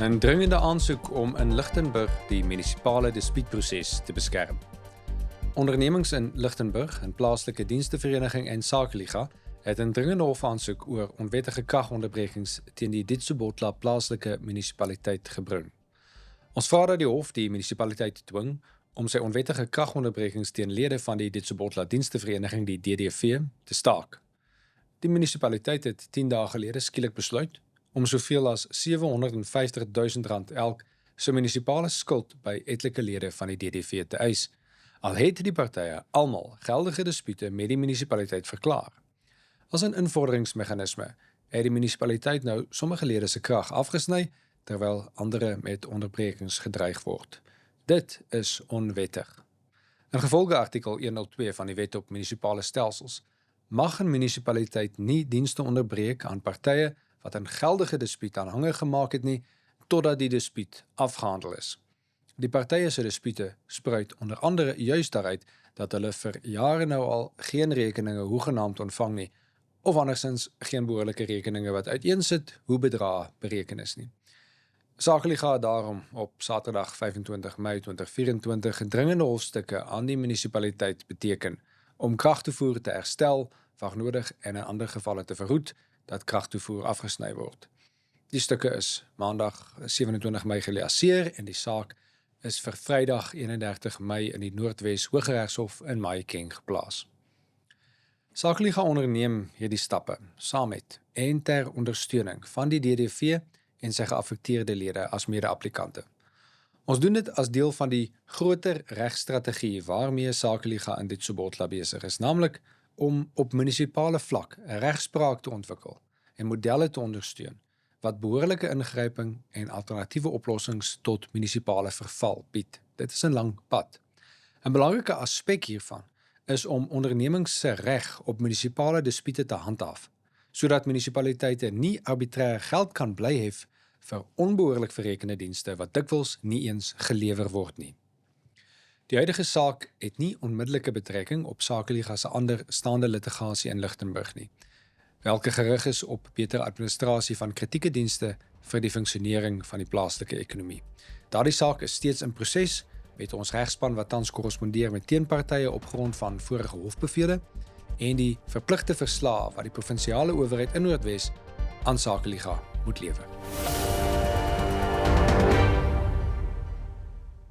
'n dringende aansoek om in Lichtenburg die munisipale dispuutproses te beskerm. Ondernemings in Lichtenburg, 'n plaaslike dienstevereniging en Sakeliga, het 'n dringende hofaansoek oor onwettige kragonderbrekings teen die Ditsobotla plaaslike munisipaliteit gebring. Ons vra dat die hof die munisipaliteit dwing om sy onwettige kragonderbrekings teen lede van die Ditsobotla dienstevereniging, die DDV, te staak. Die munisipaliteit het 10 dae gelede skielik besluit om soveel as R750.000 elk sy munisipale skuld by etlike lede van die DDV te eis, al het die partye almal geldige dispute met die munisipaliteit verklaar. As 'n invorderingsmeganisme het die munisipaliteit nou sommige lede se krag afgesny, terwyl andere met onderbrekings gedreig word. Dit is onwettig. In gevolge artikel 102 van die Wet op Munisipale Stelsels mag 'n munisipaliteit nie dienste onderbreek aan partye wat 'n geldige dispuut aanhangig gemaak het nie, totdat die dispuut afgehandel is. Die partye se dispute spruit onder andere juist daaruit dat hulle vir jare nou al geen rekeninge hoegenaamd ontvang nie, of andersins geen behoorlike rekeninge wat uiteensit hoe bedrae bereken is nie. Sakeliga het daarom op Saterdag 25 Mei 2024 dringende hofstukke aan die munisipaliteit beteken om kragtoevoer te herstel, waar nodig en in ander gevalle te verhoed dat kragtoevoer afgesny word. Die stukke is Maandag 27 Mei geliaseer en die saak is vir Vrydag 31 Mei in die Noordwes Hooggeregshof in Mahikeng geplaas. Sakeliga onderneem hierdie stappe saam met en ter ondersteuning van die DDV en sy geaffekteerde lede as mede-applikante. Ons doen dit as deel van die groter regstrategie waarmee Sakeliga in Ditsobotla besig is, naamlik om op munisipale vlak 'n regspraak te ontwikkel en modelle te ondersteun wat behoorlike ingryping en alternatiewe oplossings tot munisipale verval bied. Dit is 'n lang pad. 'n Belangrike aspek hiervan is om ondernemings se reg op munisipale dispute te handhaaf, sodat munisipaliteite nie arbitrêr geld kan bly hef vir onbehoorlik verrekende dienste wat dikwels nie eens gelewer word nie. Die huidige saak het nie onmiddellike betrekking op Sakeliga se ander staande litigasie in Lichtenburg nie, welke gerig is op beter administrasie van kritieke dienste vir die funksionering van die plaaslike ekonomie. Daardie saak is steeds in proses met ons regspan wat tans korrespondeer met teenpartye op grond van vorige hofbevele en die verpligte verslae wat die provinsiale owerheid in Noordwes aan Sakeliga moet lewer.